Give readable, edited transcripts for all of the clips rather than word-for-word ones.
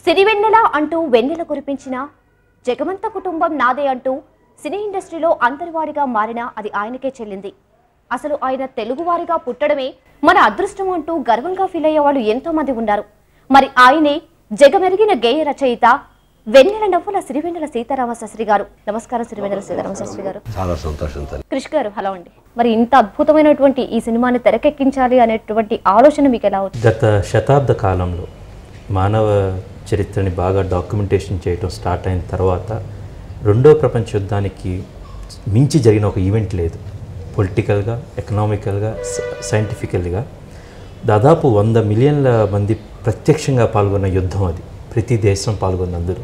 సిరివెన్నెల అంటూ వెన్నెల కురిపించిన జగమంత కుటుంబం నాదే అంటూ సినీ ఇండస్ట్రీలో అంతర్వాడిగా మారిన అది ఆయనకే చెల్లింది. అసలు ఆయన తెలుగువారిగా పుట్టడమే మన అదృష్టం అంటూ గర్వంగా ఫీల్ అయ్యే వాళ్ళు ఎంతో మంది ఉన్నారు. మరి ఆయనే జగమెరిగిన గేయ రచయిత వెన్నెల నవ్వుల సిరివెన్నెల సీతారామ శాస్త్రి గారు. నమస్కారం సిరివెన్నెల సీతారామ శాస్త్రి గారు. చాలా సంతోషం. కృష్ గారు హలో అండి. మరి ఇంత అద్భుతమైనటువంటి ఈ సినిమాని తెరకెక్కించాలి అనేటువంటి ఆలోచన మీకు ఎలా వచ్చింది? గత శతాబ్ద కాలంలో మానవ చరిత్రని బాగా డాక్యుమెంటేషన్ చేయడం స్టార్ట్ అయిన తర్వాత రెండో ప్రపంచ యుద్ధానికి మించి జరిగిన ఒక ఈవెంట్ లేదు. పొలిటికల్గా, ఎకనామికల్గా, సైంటిఫికల్గా దాదాపు 100 మిలియన్ల మంది ప్రత్యక్షంగా పాల్గొన్న యుద్ధం అది. ప్రతి దేశం పాల్గొన్నందుకు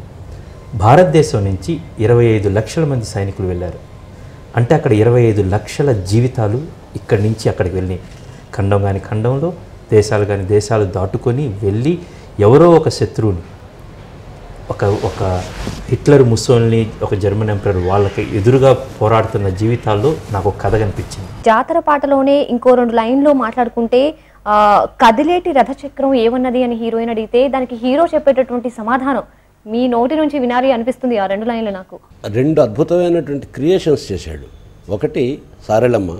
భారతదేశం నుంచి 25 లక్షల మంది సైనికులు వెళ్ళారు. అంటే అక్కడ 25 లక్షల జీవితాలు ఇక్కడి నుంచి అక్కడికి వెళ్ళి ఖండం కాని ఖండంలో, దేశాలు కాని దేశాలు దాటుకొని వెళ్ళి ఎవరో ఒక శత్రువుని, ఒక హిట్లర్, ముస్సోల్ని, ఒక జర్మన్ ఎంపరర్ వాళ్ళకి ఎదురుగా పోరాడుతున్న జీవితాల్లో నాకు ఒక కథ కనిపించింది. జాతర పాటలోనే ఇంకో 2 లైన్లో మాట్లాడుకుంటే కదిలేటి రథచక్రం ఏమన్నది అని హీరోయిన్ అడిగితే దానికి హీరో చెప్పేటటువంటి సమాధానం మీ నోటి నుంచి వినాలి అనిపిస్తుంది. ఆ 2 లైన్లు నాకు 2 అద్భుతమైనటువంటి క్రియేషన్స్ చేశాడు. ఒకటి సారెలమ్మ,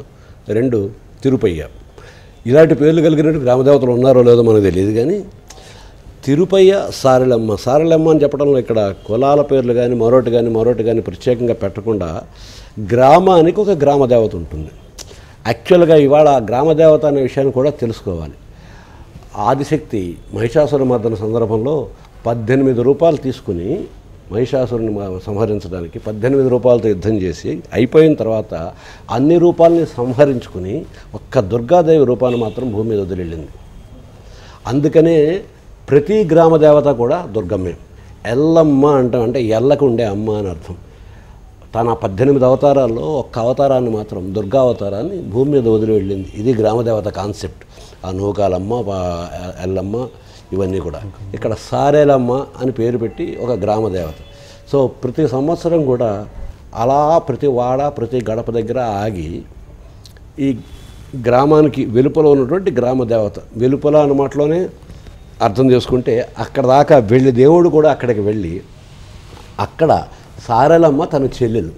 2 తిరుపయ్య. ఇలాంటి పేర్లు కలిగినట్టు గ్రామదేవతలు ఉన్నారో లేదో మనకు తెలియదు, కానీ తిరుపయ్య, సారెలమ్మ. సారెలమ్మ అని చెప్పడంలో ఇక్కడ కులాల పేర్లు కానీ మరొకటి కానీ ప్రత్యేకంగా పెట్టకుండా గ్రామానికి ఒక గ్రామదేవత ఉంటుంది. యాక్చువల్గా ఇవాళ గ్రామదేవత అనే విషయాన్ని కూడా తెలుసుకోవాలి. ఆదిశక్తి మహిషాసుర మర్దన సందర్భంలో 18 రూపాయలు తీసుకుని మహిషాసురుని సంహరించడానికి 18 రూపాయలతో యుద్ధం చేసి అయిపోయిన తర్వాత అన్ని రూపాలని సంహరించుకుని ఒక్క దుర్గాదేవి రూపాన్ని మాత్రం భూమి మీద వదిలిళ్ళింది. అందుకనే ప్రతి గ్రామదేవత కూడా దుర్గమ్మే. ఎల్లమ్మ అంటే ఎల్లకు ఉండే అమ్మ అని అర్థం. తన 18 అవతారాల్లో ఒక్క అవతారాన్ని మాత్రం, దుర్గా అవతారాన్ని భూమి మీద వదిలి వెళ్ళింది. ఇది గ్రామదేవత కాన్సెప్ట్. ఆ నూకాలమ్మ, ఎల్లమ్మ ఇవన్నీ కూడా. ఇక్కడ సారేలమ్మ అని పేరు పెట్టి ఒక గ్రామదేవత. సో ప్రతి సంవత్సరం కూడా అలా ప్రతి వాడ, ప్రతి గడప దగ్గర ఆగి ఈ గ్రామానికి వెలుపల ఉన్నటువంటి గ్రామదేవత, వెలుపల అన్న మాటలోనే అర్థం చేసుకుంటే అక్కడ దాకా వెళ్ళి దేవుడు కూడా అక్కడికి వెళ్ళి అక్కడ సారెలమ్మ తన చెల్లెలు,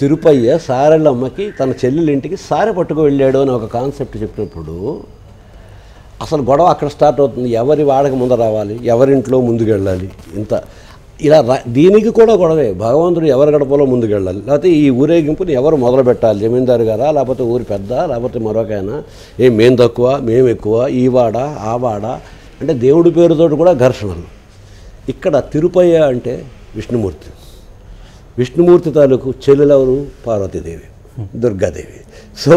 తిరుపయ్య సారెలమ్మకి తన చెల్లెలు ఇంటికి సారె పట్టుకు వెళ్ళాడు అని ఒక కాన్సెప్ట్ చెప్పినప్పుడు అసలు గొడవ అక్కడ స్టార్ట్ అవుతుంది. ఎవరి వాడక ముందు రావాలి, ఎవరింట్లో ముందుకు వెళ్ళాలి, ఇంత ఇలా దీనికి కూడా గొడవే. భగవంతుడు ఎవరి గడపలో ముందుకు వెళ్ళాలి, లేకపోతే ఈ ఊరేగింపుని ఎవరు మొదలు పెట్టాలి, జమీందారు గారా, లేకపోతే ఊరి పెద్ద, లేకపోతే మరొకైనా, మేం తక్కువ మేము ఎక్కువ, ఈ వాడ ఆ వాడ అంటే దేవుడి పేరుతోటి కూడా ఘర్షణలు. ఇక్కడ తిరుపయ్య అంటే విష్ణుమూర్తి. విష్ణుమూర్తి తాలూకు చెల్లెలెవరు? పార్వతీదేవి, దుర్గాదేవి. సో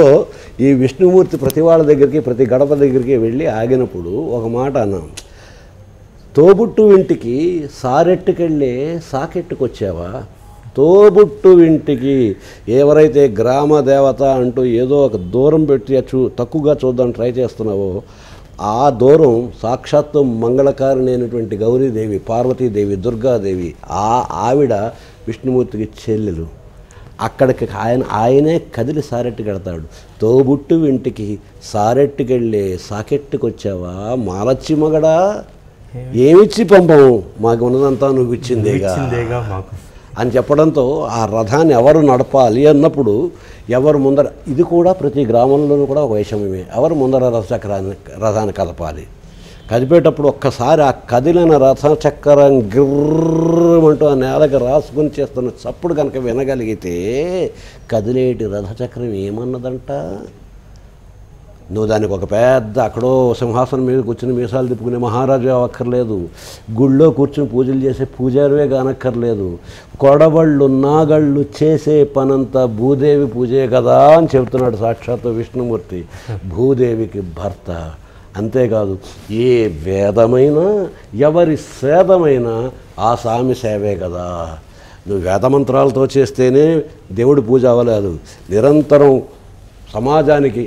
ఈ విష్ణుమూర్తి ప్రతి వాళ్ళ దగ్గరికి, ప్రతి గడప దగ్గరికి వెళ్ళి ఆగినప్పుడు ఒక మాట అన్నాం, తోబుట్టు ఇంటికి సారెట్టుకెళ్ళే సాకెట్టుకొచ్చావా? తోబుట్టు ఇంటికి ఎవరైతే గ్రామ దేవత అంటూ ఏదో ఒక దూరం పెట్టి తక్కువగా చూద్దాం ట్రై చేస్తున్నావో ఆ దూరం సాక్షాత్తు మంగళకారిణైనటువంటి గౌరీదేవి, పార్వతీదేవి, దుర్గాదేవి. ఆవిడ విష్ణుమూర్తికి చెల్లెలు. అక్కడికి ఆయనే కదిలి సారెట్టుకెడతాడు. తోబుట్టు ఇంటికి సారెట్టుకెళ్ళే సాకెట్టుకొచ్చావా మాలచ్చి మగడా, ఏమిచ్చి పంపము, మాకు ఉన్నదంతా నువ్వు ఇచ్చిందేగా మాకు అని చెప్పడంతో ఆ రథాన్ని ఎవరు నడపాలి అన్నప్పుడు ఎవరు ముందర, ఇది కూడా ప్రతి గ్రామంలోనూ కూడా ఒక వైషమ్యమే, ఎవరు ముందర రథాన్ని కదపాలి. కదిపేటప్పుడు ఒక్కసారి ఆ కదిలిన రథచక్రం గిర్రమంటూ ఆ నేలకు రాసుకుని చేస్తున్న చప్పుడు కనుక వినగలిగితే కదిలేటి రథచక్రం ఏమన్నదంట, నువ్వు దానికి ఒక పెద్ద అక్కడో సింహాసనం మీద కూర్చుని మీసాలు తిప్పుకునే మహారాజు అక్కర్లేదు, గుళ్ళో కూర్చుని పూజలు చేసే పూజారివే కానక్కర్లేదు, కొడబళ్ళు నాగళ్ళు చేసే పనంతా భూదేవి పూజే కదా అని చెబుతున్నాడు సాక్షాత్తు విష్ణుమూర్తి. భూదేవికి భర్త. అంతేకాదు ఏ వేదమైనా ఎవరి సేదమైనా ఆ స్వామి సేవే కదా. నువ్వు వేదమంత్రాలతో చేస్తేనే దేవుడి పూజ అవ్వలేదు. నిరంతరం సమాజానికి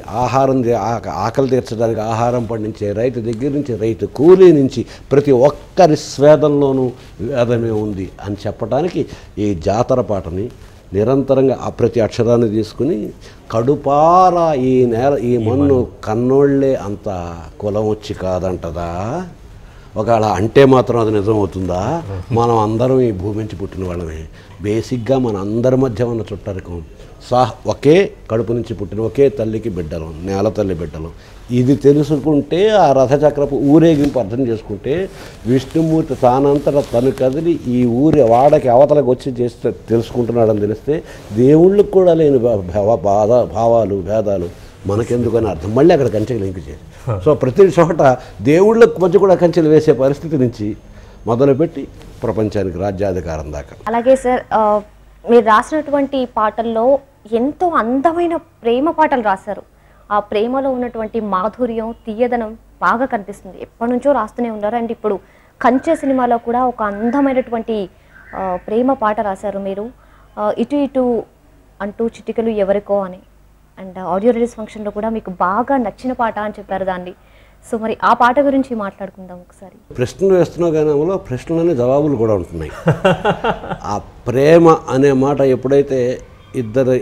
ఆకలి తీర్చడానికి ఆహారం పండించే రైతు దగ్గర నుంచి, రైతు కూలీ నుంచి ప్రతి ఒక్కరి స్వేదంలోనూ వేదమే ఉంది అని చెప్పడానికి ఈ జాతర పాటని నిరంతరంగా ఆ ప్రతి అక్షరాన్ని తీసుకుని కడుపార ఈ మన్ను కన్నోళ్లే అంత కులం వచ్చి కాదంటదా, ఒకవేళ అంటే మాత్రం అది నిజమవుతుందా? మనం అందరం ఈ భూమి నుంచి పుట్టిన వాళ్ళమే. బేసిక్గా మన అందరి మధ్య ఉన్న చుట్టరికం ఒకే కడుపు నుంచి పుట్టిన ఒకే తల్లికి బిడ్డలం, నేల తల్లి బిడ్డలం. ఇది తెలుసుకుంటే ఆ రథచక్రపు ఊరేగింపు అర్థం చేసుకుంటే విష్ణుమూర్తి తానంతట తను కదిలి ఈ ఊరి వాడకి అవతలకు వచ్చి చేస్తే తెలుసుకుంటున్నాడని తెలిస్తే దేవుళ్ళకు కూడా లేని భావాలు భేదాలు మనకెందుకని అర్థం. మళ్ళీ అక్కడ కంచెలు లింక్ చేయాలి. సో ప్రతి చోట దేవుళ్ళకు మధ్య కూడా కంచెలు వేసే పరిస్థితి నుంచి మొదలుపెట్టి ప్రపంచానికి రాజ్యాధికారం దాకా. అలాగే సార్, మీరు రాసినటువంటి పాటల్లో ఎంతో అందమైన ప్రేమ పాటలు రాశారు. ఆ ప్రేమలో ఉన్నటువంటి మాధుర్యం, తీయదనం బాగా కనిపిస్తుంది. ఎప్పటి నుంచో రాస్తూనే ఉన్నారు. అండ్ ఇప్పుడు కంచె సినిమాలో కూడా ఒక అందమైనటువంటి ప్రేమ పాట రాశారు మీరు, ఇటు ఇటు అంటూ చిటికలు ఎవరికో అని. అండ్ ఆడియో రిలీజ్ ఫంక్షన్లో కూడా మీకు బాగా నచ్చిన పాట అని చెప్పారు దాన్ని. సో మరి ఆ పాట గురించి మాట్లాడుకుందాం ఒకసారి. ప్రశ్నలు వేస్తున్న గానంలో ప్రశ్నలనే జవాబులు కూడా ఉంటున్నాయి. ఆ ప్రేమ అనే మాట ఎప్పుడైతే ఇద్దరు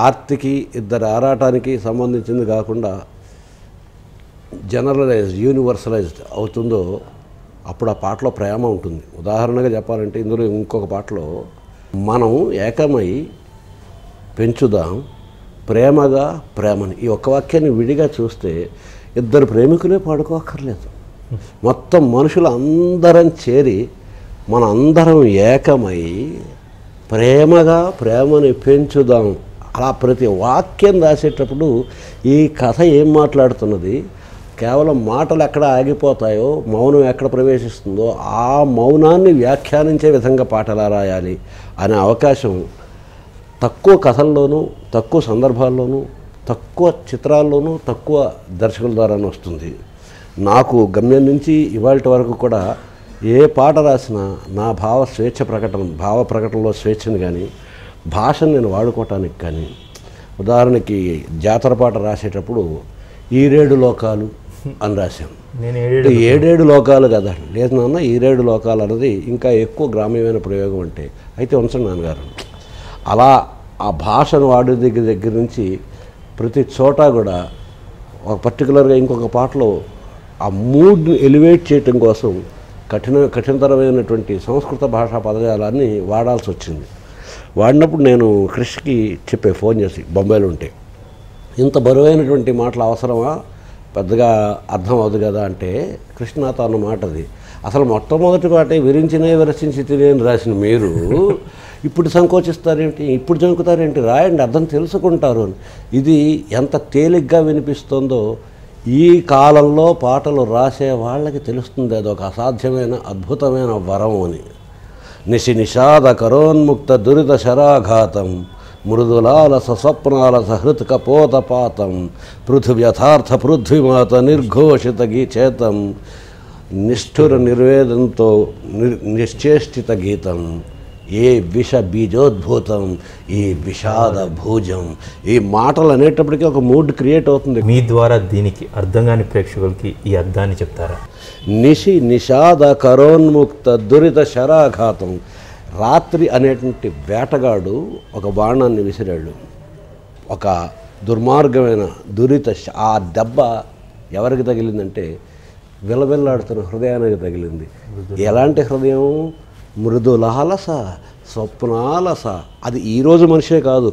ఆర్తికి ఇద్దరు ఆరాటానికి సంబంధించింది కాకుండా జనరలైజ్డ్ యూనివర్సలైజ్డ్ అవుతుందో అప్పుడు ఆ పాటలో ప్రేమ ఉంటుంది. ఉదాహరణగా చెప్పాలంటే ఇందులో ఇంకొక పాటలో మనం ఏకమై పెంచుదాం ప్రేమగా ప్రేమని, ఈ ఒక్క వాక్యాన్ని విడిగా చూస్తే ఇద్దరు ప్రేమికులే పాడుకోక్కర్లేదు. మొత్తం మనుషులు అందరం చేరి మన అందరం ఏకమై ప్రేమగా ప్రేమని పెంచుదాం. అలా ప్రతి వాక్యం రాసేటప్పుడు ఈ కథ ఏం మాట్లాడుతున్నది, కేవలం మాటలు ఎక్కడ ఆగిపోతాయో, మౌనం ఎక్కడ ప్రవేశిస్తుందో ఆ మౌనాన్ని వ్యాఖ్యానించే విధంగా పాట ఎలా రాయాలి అనే అవకాశం తక్కువ కథల్లోనూ, తక్కువ సందర్భాల్లోనూ, తక్కువ చిత్రాల్లోనూ, తక్కువ దర్శకుల ద్వారానే వస్తుంది. నాకు గమ్యం నుంచి ఇవాళ వరకు కూడా ఏ పాట రాసినా నా భావ ప్రకటనలో స్వేచ్ఛను కానీ, భాషను నేను వాడుకోవటానికి కానీ, ఉదాహరణకి జాతర పాట రాసేటప్పుడు ఈరేడు లోకాలు అని రాశాను. నేను ఏడేడు లోకాలు కదా, లేదు నాన్న ఈరేడు లోకాలు అన్నది ఇంకా ఎక్కువ గ్రామ్యమైన ప్రయోగం అంటే అయితే ఉంచండి నాన్నగారు. అలా ఆ భాషను వాడే దగ్గర నుంచి ప్రతి చోట కూడా ఒక పర్టికులర్గా ఇంకొక పాటలో ఆ మూడ్ని ఎలివేట్ చేయటం కోసం కఠినతరమైనటువంటి సంస్కృత భాషా పదజాలాన్ని వాడాల్సి వచ్చింది. వాడినప్పుడు నేను క్రిష్కి ఫోన్ చేసి బొంబాయిలో ఉంటే, ఇంత బరువైనటువంటి మాటలు అవసరమా, పెద్దగా అర్థం అవుతుంది కదా అంటే, కృష్ణనాథ అన్న మాట అది. అసలు మొట్టమొదటి పాటే విరించినే విరచించి తినేని రాసిన మీరు ఇప్పుడు సంకోచిస్తారేంటి, ఇప్పుడు జంకుతారేంటి, రాయండి అర్థం తెలుసుకుంటారు అని. ఇది ఎంత తేలిగ్గా వినిపిస్తుందో ఈ కాలంలో పాటలు రాసే వాళ్ళకి తెలుస్తుంది అదొక అసాధ్యమైన అద్భుతమైన వరం అని. నిషాద కరోన్ముక్త దురిత శరాఘాతం మృదులాలస స్వప్నాలస హృత్కపోతపాతం పృథివ్యథార్థ పృథ్వీమాత నిర్ఘోషిత గీచేతం నిష్ఠుర నిర్వేదంతో నిశ్చేష్టిత గీతం ఏ విష బీజోద్భూతం ఈ విషాద భూజం. ఈ మాటలు అనేటప్పటికీ ఒక మూడ్ క్రియేట్ అవుతుంది. మీ ద్వారా దీనికి అర్థం కాని ప్రేక్షకులకి ఈ అర్థాన్ని చెప్తారా? నిషాద కరోన్ముక్త దురిత శరాఘాతం. రాత్రి అనేటువంటి వేటగాడు ఒక బాణాన్ని విసిరాడు. ఒక దుర్మార్గమైన ఆ దెబ్బ ఎవరికి తగిలిందంటే విలవిల్లాడుతున్న హృదయానికి తగిలింది. ఎలాంటి హృదయం? మృదులాలస స్వప్నాలస. అది ఈరోజు మనిషే కాదు,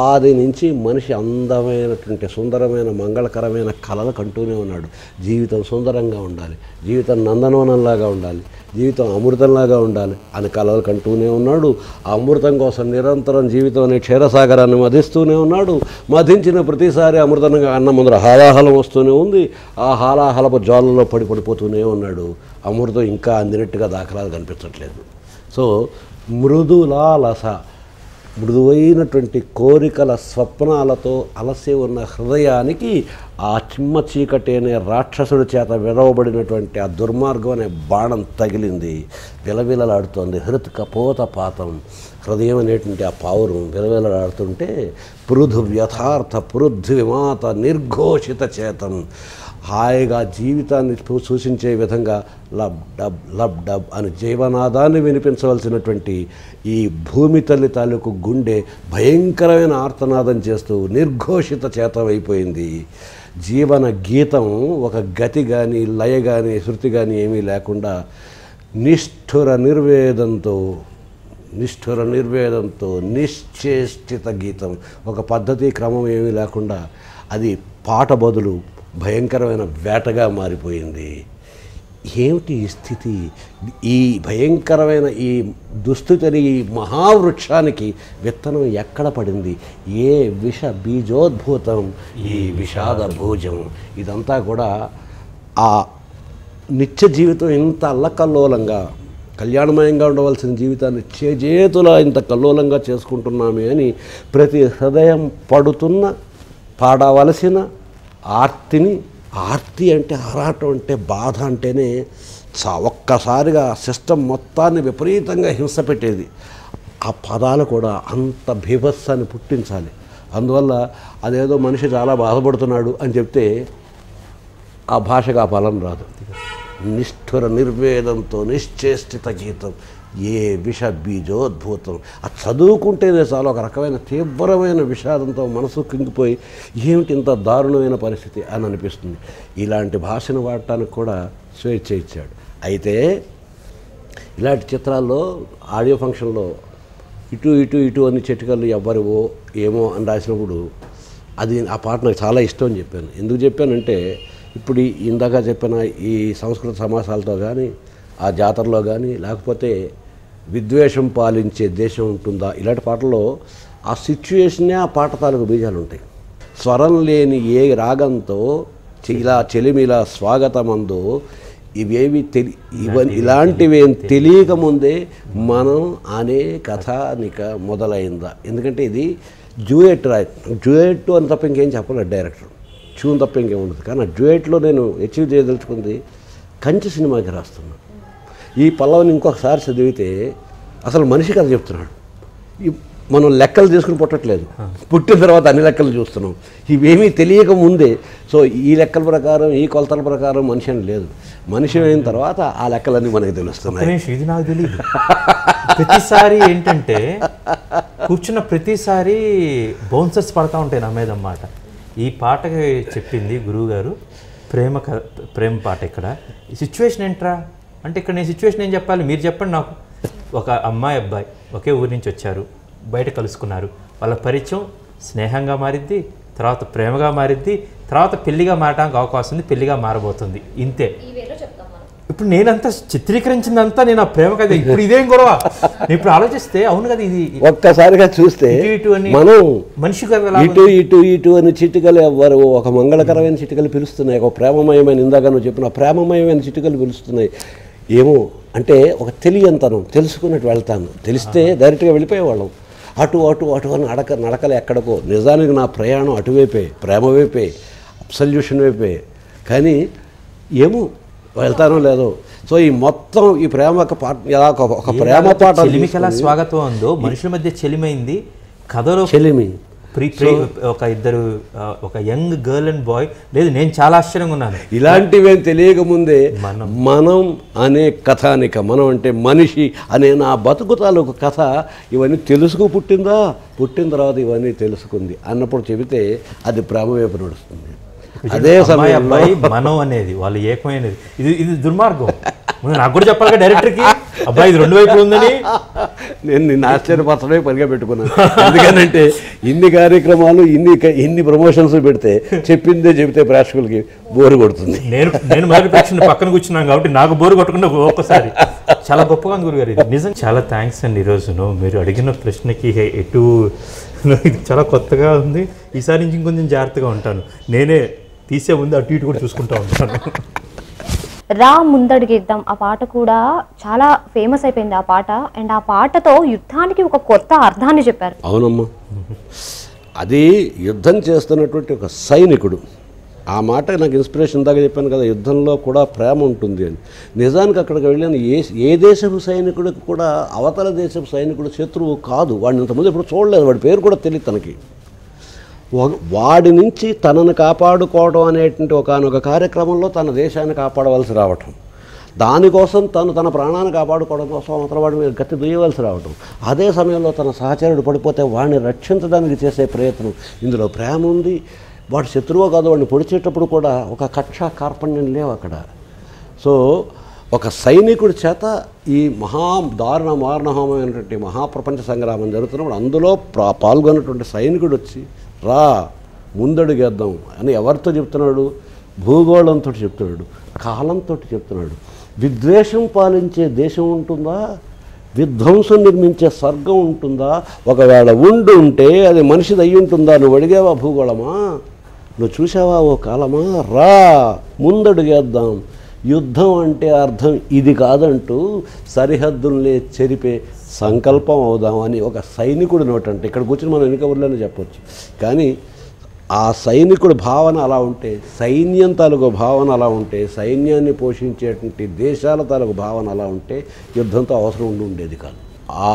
ఆది నుంచి మనిషి అందమైనటువంటి సుందరమైన మంగళకరమైన కళలు కంటూనే ఉన్నాడు. జీవితం సుందరంగా ఉండాలి, జీవితం నందనవనంలాగా ఉండాలి, జీవితం అమృతంలాగా ఉండాలి అని కళలు కంటూనే ఉన్నాడు. ఆ అమృతం కోసం నిరంతరం జీవితం అనే క్షీరసాగరాన్ని మధిస్తూనే ఉన్నాడు. మధించిన ప్రతిసారి అమృతంగా అన్న ముందర హాలాహలం వస్తూనే ఉంది. ఆ హాలాహలపు జ్వాలలో పడిపోతూనే ఉన్నాడు. అమృతం ఇంకా అందినట్టుగా దాఖలాలు కనిపించట్లేదు. సో మృదులాలస, మృదువైనటువంటి కోరికల స్వప్నాలతో అలసి ఉన్న హృదయానికి ఆ చిమ్మ చీకటి అనే రాక్షసుడి చేత విడవబడినటువంటి ఆ దుర్మార్గం అనే బాణం తగిలింది. విలవిలలాడుతోంది. హృత్కపోతపాతం. హృదయం అనేటువంటి ఆ పావురం విలవిలలాడుతుంటే పృథువ్యథార్థ పృథ్వీమాత నిర్ఘోషిత చేతం. హాయిగా జీవితాన్ని సూచించే విధంగా లబ్ డబ్ లబ్ డబ్ అని జీవనాదాన్ని వినిపించవలసినటువంటి ఈ భూమి తల్లి తాలూకు గుండె భయంకరమైన ఆర్తనాదం చేస్తూ నిర్ఘోషిత చేతం అయిపోయింది. జీవన గీతం ఒక గతి కానీ లయ కానీ శృతి కానీ ఏమీ లేకుండా నిష్ఠుర నిర్వేదంతో నిశ్చేష్టిత గీతం, ఒక పద్ధతి క్రమం ఏమీ లేకుండా అది పాట బదులు భయంకరమైన వేటగా మారిపోయింది. ఏమిటి ఈ స్థితి? ఈ భయంకరమైన ఈ దుస్థితిని, ఈ మహావృక్షానికి విత్తనం ఎక్కడ పడింది? ఏ విష బీజోద్భూతం ఈ విషాద భోజం. ఇదంతా కూడా ఆ నిత్య జీవితం ఇంత అల్లకల్లోలంగా, కళ్యాణమయంగా ఉండవలసిన జీవితాన్ని చేతులా ఇంత కల్లోలంగా చేసుకుంటున్నామే అని ప్రతి హృదయం పడుతున్న పాడవలసిన ఆర్తిని, ఆర్తి అంటే ఆరాటం అంటే బాధ అంటేనే ఒక్కసారిగా సిస్టమ్ మొత్తాన్ని విపరీతంగా హింస పెట్టేది. ఆ పదాలు కూడా అంత బీభత్సాన్ని పుట్టించాలి. అందువల్ల అదేదో మనిషి చాలా బాధపడుతున్నాడు అని చెప్తే ఆ భాషకు ఆ ఫలం రాదు. నిష్ఠుర నిర్వేదంతో నిశ్చేష్టిత గీతం ఏ విష బీజోద్భూతం. అది చదువుకుంటేనే చాలా ఒక రకమైన తీవ్రమైన విషాదంతో మనసు కింగిపోయి ఏమిటి ఇంత దారుణమైన పరిస్థితి అని అనిపిస్తుంది. ఇలాంటి భాషను వాడటానికి కూడా స్వేచ్ఛ ఇచ్చాడు. అయితే ఇలాంటి చిత్రాల్లో ఆడియో ఫంక్షన్లో ఇటు ఇటు ఇటు అని చిటికలు ఎవ్వరివో ఏమో అని రాసినప్పుడు అది ఆ పాట నాకు చాలా ఇష్టం అని చెప్పాను. ఎందుకు చెప్పానంటే ఇప్పుడు ఇందాక చెప్పిన ఈ సంస్కృత సమాసాలతో కానీ, ఆ జాతరలో కానీ, లేకపోతే విద్వేషం పాలించే దేశం ఉంటుందా, ఇలాంటి పాటల్లో ఆ సిచ్యుయేషనే ఆ పాట తాలూకు బీజాలు ఉంటాయి. స్వరం లేని ఏ రాగంతో ఇలా చెలిమిలా స్వాగతమందో ఇవేవి ఇలాంటివేం తెలియకముందే మనం అనే కథానిక మొదలైందా. ఎందుకంటే ఇది డ్యూయెట్ డ్యూయెట్ అని తప్ప ఇంకేం చెప్పలేదు డైరెక్టర్, ట్యూన్ తప్ప ఇంకేం ఉండదు. కానీ ఆ డ్యూయెట్లో నేను అచీవ్ చేయదలుచుకుంది కంచి సినిమాకి రాస్తున్నాను. ఈ పల్లవిని ఇంకొకసారి చదివితే అసలు మనిషి కథ చెప్తున్నాడు. మనం లెక్కలు తీసుకుని పుట్టట్లేదు, పుట్టిన తర్వాత అన్ని లెక్కలు చూస్తున్నాం. ఇవేమీ తెలియక ముందే సో ఈ లెక్కల ప్రకారం, ఈ కొలతల ప్రకారం మనిషి అని లేదు. మనిషి అయిన తర్వాత ఆ లెక్కలన్నీ మనకి తెలుస్తున్నాయి. ఇది నాకు తెలియదు. ప్రతిసారి ఏంటంటే కూర్చున్న ప్రతిసారి బౌన్సర్స్ పడతా ఉంటాయి నా మీద అన్నమాట. ఈ పాటకి చెప్పింది గురువు గారు ప్రేమ పాట. ఇక్కడ ఈ సిచ్యువేషన్ ఏంట్రా అంటే ఇక్కడ నేను సిచ్యువేషన్ ఏం చెప్పాలి, మీరు చెప్పండి నాకు. ఒక అమ్మాయి అబ్బాయి ఒకే ఊరి నుంచి వచ్చారు, బయట కలుసుకున్నారు, వాళ్ళ పరిచయం స్నేహంగా మారిద్ది, తర్వాత ప్రేమగా మారిద్ది, తర్వాత పెళ్లిగా మారడానికి అవకాశం ఉంది, పెళ్లిగా మారబోతుంది. ఇంతే. ఇప్పుడు నేనంతా చిత్రీకరించిందంతా నేను ఆ ప్రేమ కథ. ఇప్పుడు ఇదేం గొడవ ఇప్పుడు ఆలోచిస్తే అవును కదా, ఇది ఒక్కసారిగా చూస్తే మనం మనిషి ఇటు ఇటు ఇటు అని చిటికలు ఎవ్వరు ఒక మంగళకరమైన చిటికలు పిలుస్తున్నాయి, ఒక ప్రేమమయమైన ఇందాక నువ్వు చెప్పిన ప్రేమమయమైన చిటికలు పిలుస్తున్నాయి. ఏమో అంటే ఒక తెలియంతనం, తెలుసుకున్నట్టు వెళ్తాను. తెలిస్తే డైరెక్ట్గా వెళ్ళిపోయేవాళ్ళం. అటు అటు అటు అని నడకలు ఎక్కడికో. నిజానికి నా ప్రయాణం అటువైపే, ప్రేమ వైపే, అబ్సల్యూషన్ వైపే. కానీ ఏమో వెళ్తానో లేదో. సో ఈ మొత్తం ఈ ప్రేమ పాట ఒక ప్రేమ పాట చెలిమికలా స్వాగతం ఉందో మనుషుల మధ్య చెలిమైంది కథలో చెలిమి. ఒక ఇద్దరు ఒక యంగ్ గర్ల్ అండ్ బాయ్. లేదు నేను చాలా ఆశ్చర్యంగా ఉన్నాను. ఇలాంటివేం తెలియకముందే మనం అనే కథానిక, మనం అంటే మనిషి అనే నా బతుకు తాలూకు కథ ఇవన్నీ తెలుసుకు పుట్టిందా, పుట్టిన తర్వాత ఇవన్నీ తెలుసుకుంది అన్నప్పుడు చెబితే అది ప్రేమ వైపు నడుస్తుంది. అదే సమయంలో మనం అనేది వాళ్ళు ఏకమైనది. ఇది దుర్మార్గం. నాకు కూడా చెప్పాలి డైరెక్టర్కి, అబ్బాయి ఇది రెండు వైపులు ఉందని. నేను నిన్ను ఆశ్చర్యపరచడమే పనిగా పెట్టుకున్నాను. ఎందుకనంటే ఇన్ని కార్యక్రమాలు ఇన్ని ప్రమోషన్స్ పెడితే చెప్పిందే చెబితే ప్రేక్షకులకి బోరు కొడుతుంది. నేను మొదటి ప్రేక్షణ పక్కన కూర్చున్నాను కాబట్టి నాకు బోరు కొట్టకుండా ఒక్కసారి చాలా గొప్పగా ఉంది గురుగారు. ఇది నిజం. చాలా థ్యాంక్స్ అండి. ఈరోజును మీరు అడిగిన ప్రశ్నకి ఎటు చాలా కొత్తగా ఉంది. ఈసారి నుంచి ఇంకొంచెం జాగ్రత్తగా ఉంటాను. నేనే తీసే ముందు అటు ఇటు కూడా చూసుకుంటూ ఉంటాను. రా ముందడుగేద్దాం ఆ పాట కూడా చాలా ఫేమస్ అయిపోయింది ఆ పాట. అండ్ ఆ పాటతో యుద్ధానికి ఒక కొత్త అర్థాన్ని చెప్పారు. అవునమ్మా, అది యుద్ధం చేస్తున్నటువంటి ఒక సైనికుడు. ఆ మాట నాకు ఇన్స్పిరేషన్ దాకా చెప్పాను కదా, యుద్ధంలో కూడా ప్రేమ ఉంటుంది అని. నిజానికి అక్కడికి వెళ్ళిన ఏ దేశపు సైనికుడికి కూడా అవతల దేశపు సైనికుడు శత్రువు కాదు. వాడిని ఇంతకుముందు ఎప్పుడు చూడలేదు, వాడి పేరు కూడా తెలియదు తనకి. వాడి నుంచి తనను కాపాడుకోవడం అనేటువంటి ఒకనొక కార్యక్రమంలో తన దేశాన్ని కాపాడవలసి రావటం, దానికోసం తన ప్రాణాన్ని కాపాడుకోవడం కోసం అవతల వాడి మీద గట్టి దుయ్యవలసి రావటం, అదే సమయంలో తన సహచరుడు పడిపోతే వాడిని రక్షించడానికి చేసే ప్రయత్నం. ఇందులో ప్రేమ ఉంది, వాడు శత్రువో కాదు, వాడిని పొడిచేటప్పుడు కూడా ఒక కక్ష కార్పణ్యం లేవు అక్కడ. సో ఒక సైనికుడి చేత ఈ దారుణ మారణహోమైనటువంటి మహాప్రపంచ సంగ్రామం జరుగుతున్నప్పుడు అందులో పాల్గొన్నటువంటి సైనికుడు వచ్చి రా ముందడుగేద్దాం అని ఎవరితో చెప్తున్నాడు? భూగోళంతో చెప్తున్నాడు, కాలంతో చెప్తున్నాడు. విద్వేషం పాలించే దేశం ఉంటుందా? విధ్వంసం నిర్మించే స్వర్గం ఉంటుందా? ఒకవేళ ఉంటే అది మనిషిది అయ్యి ఉంటుందా? నువ్వు అడిగావా భూగోళమా? నువ్వు చూసావా ఓ కాలమా? రా ముందడుగేద్దాం. యుద్ధం అంటే అర్థం ఇది కాదంటూ సరిహద్దుల్ని చెరిపే సంకల్పం అవుదామని ఒక సైనికుడి నోటంటే ఇక్కడ కూర్చొని మనం వెనుక ఊర్లోనే చెప్పొచ్చు. కానీ ఆ సైనికుడి భావన అలా ఉంటే, సైన్యం తాలూకు భావన అలా ఉంటే, సైన్యాన్ని పోషించేటువంటి దేశాల తాలూకు భావన అలా ఉంటే యుద్ధంతో అవసరం ఉండేది కాదు. ఆ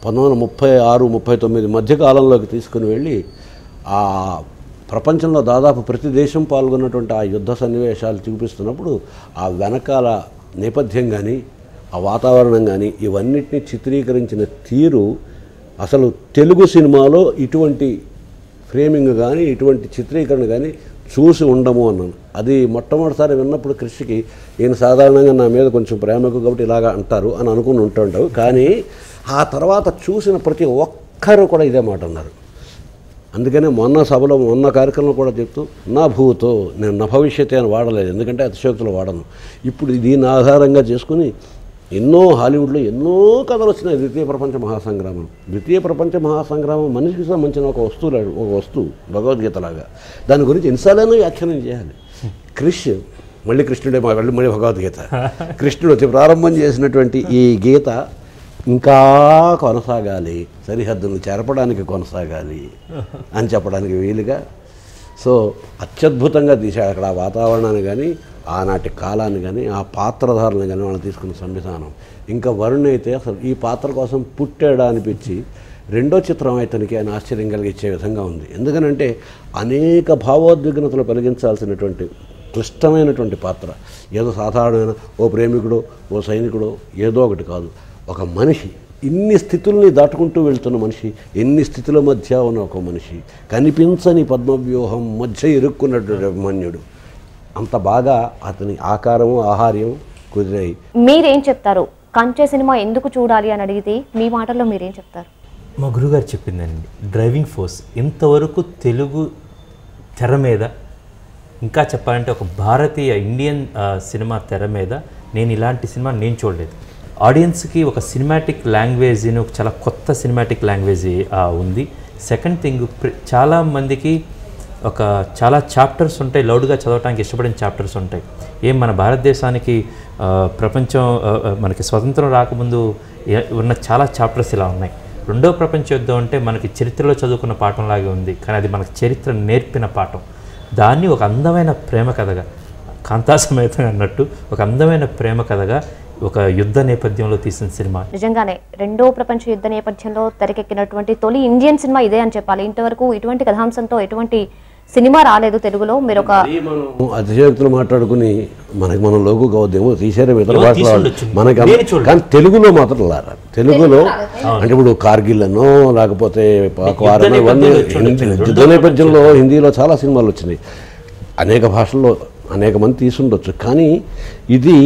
1936-39 మధ్య కాలంలోకి తీసుకుని వెళ్ళి ఆ ప్రపంచంలో దాదాపు ప్రతి దేశం పాల్గొన్నటువంటి ఆ యుద్ధ సన్నివేశాలు చూపిస్తున్నప్పుడు ఆ వెనకాల నేపథ్యం కానీ ఆ వాతావరణం కానీ ఇవన్నిటిని చిత్రీకరించిన తీరు అసలు తెలుగు సినిమాలో ఇటువంటి ఫ్రేమింగ్ కానీ ఇటువంటి చిత్రీకరణ కానీ చూసి ఉండము అన్నాను. అది మొట్టమొదటిసారి విన్నప్పుడు కృషికి ఈయన సాధారణంగా నా మీద కొంచెం ప్రేమకు కాబట్టి ఇలాగ అంటారు అని అనుకుని ఉంటుంటావు. కానీ ఆ తర్వాత చూసిన ప్రతి ఒక్కరు కూడా ఇదే మాట అన్నారు. అందుకనే మొన్న కార్యక్రమంలో కూడా చెప్తూ నా భూతో నేను నా భవిష్యత్తు అని వాడలేదు, ఎందుకంటే అతిశయోక్తులు వాడను. ఇప్పుడు దీన్ని ఆధారంగా చేసుకుని ఎన్నో హాలీవుడ్లో ఎన్నో కథలు వచ్చినాయి. ద్వితీయ ప్రపంచ మహాసంగ్రామం మనిషికి సంబంధించిన ఒక వస్తువు భగవద్గీతలాగా. దాని గురించి ఎన్నిసార్లైనా వ్యాఖ్యానం చేయాలి. మళ్ళీ కృష్ణుడే మళ్ళీ భగవద్గీత. కృష్ణుడు వచ్చి ప్రారంభం చేసినటువంటి ఈ గీత ఇంకా కొనసాగాలి, సరిహద్దులు చేరపడానికి కొనసాగాలి అని చెప్పడానికి వీలుగా సో అత్యద్భుతంగా తీశాడు అక్కడ. ఆ వాతావరణాన్ని కానీ ఆనాటి కాలాన్ని కానీ ఆ పాత్రధారులను కానీ వాళ్ళు తీసుకున్న సంవిధానం. ఇంకా వరుణ్ అయితే అసలు ఈ పాత్ర కోసం పుట్టాడా అనిపించి రెండో చిత్రం అతనికి ఆయన ఆశ్చర్యం కలిగించే విధంగా ఉంది. ఎందుకనంటే అనేక భావోద్విగ్నతలు కలిగించాల్సినటువంటి క్లిష్టమైనటువంటి పాత్ర. ఏదో సాధారణమైన ఓ ప్రేమికుడో ఓ సైనికుడో ఏదో ఒకటి కాదు, ఒక మనిషి. ఇన్ని స్థితుల్ని దాటుకుంటూ వెళ్తున్న మనిషి, ఎన్ని స్థితుల మధ్య ఉన్న ఒక మనిషి, కనిపించని పద్మవ్యూహం మధ్య ఇరుక్కున్నటువంటి అభిమన్యుడు. అంత బాగా అతని ఆకారము ఆహార్యం కుదిరాయి. మీరేం చెప్తారు? కంచె సినిమా ఎందుకు చూడాలి అని అడిగితే మీ మాటల్లో మీరేం చెప్తారు? మా గురుగారు చెప్పిందండి, డ్రైవింగ్ ఫోర్స్. ఇంతవరకు తెలుగు తెర మీద, ఇంకా చెప్పాలంటే ఒక భారతీయ ఇండియన్ సినిమా తెర మీద నేను ఇలాంటి సినిమా నేను చూడలేదు. ఆడియన్స్కి ఒక సినిమాటిక్ లాంగ్వేజ్, చాలా కొత్త సినిమాటిక్ లాంగ్వేజ్ ఉంది. సెకండ్ థింగ్, చాలామందికి చాలా చాప్టర్స్ ఉంటాయి, లౌడ్గా చదవడానికి ఇష్టపడిన చాప్టర్స్ ఉంటాయి. మన భారతదేశానికి ప్రపంచం మనకి స్వతంత్రం రాకముందు ఉన్న చాలా చాప్టర్స్ ఇలా ఉన్నాయి. రెండో ప్రపంచ యుద్ధం అంటే మనకి చరిత్రలో చదువుకున్న పాఠంలాగే ఉంది, కానీ అది మనకి చరిత్ర నేర్పిన పాఠం. దాన్ని ఒక అందమైన ప్రేమ కథగా, కాంతాసమేతం అన్నట్టు ఒక అందమైన ప్రేమ కథగా ఒక యుద్ధ నేపథ్యంలో తీసిన సినిమా. నిజంగానే రెండో ప్రపంచ యుద్ధ నేపథ్యంలో తెరకెక్కినటువంటి తొలి ఇండియన్ సినిమా ఇదే అని చెప్పాలి. ఇంతవరకు ఇటువంటి కథాంశంతో ఎటువంటి సినిమా రాలేదు తెలుగులో. మీరు ఒక అతిశయోక్తులు మాట్లాడుకుని మనం లోకు కావద్దేమో తీసారే ఇతర భాషలో మనకి, కానీ తెలుగులో మాత్రం రారా. తెలుగులో అంటే ఇప్పుడు కార్గిల్ అనో లేకపోతే పాక్వారనో ఇవన్నీ యుద్ధ నేపథ్యంలో హిందీలో చాలా సినిమాలు వచ్చినాయి. అనేక భాషల్లో అనేక మంది తీసుండొచ్చు, కానీ ఇది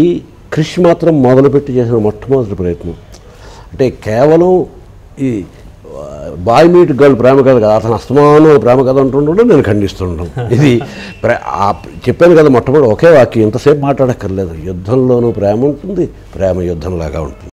క్రిష్ మాత్రం మొదలుపెట్టి చేసిన మొట్టమొదటి ప్రయత్నం. అంటే కేవలం ఈ బాయ్ మీట్ గర్ల్ ప్రేమ కథ కదా, అతను అస్తమానం ప్రేమ కథ అంటుండడం నేను ఖండిస్తుంటాం. ఇది చెప్పాను కదా మొట్టమొదటి ఒకే వాక్యం, ఇంతసేపు మాట్లాడక్కర్లేదు. యుద్ధంలోనూ ప్రేమ ఉంటుంది, ప్రేమ యుద్ధంలాగా ఉంటుంది.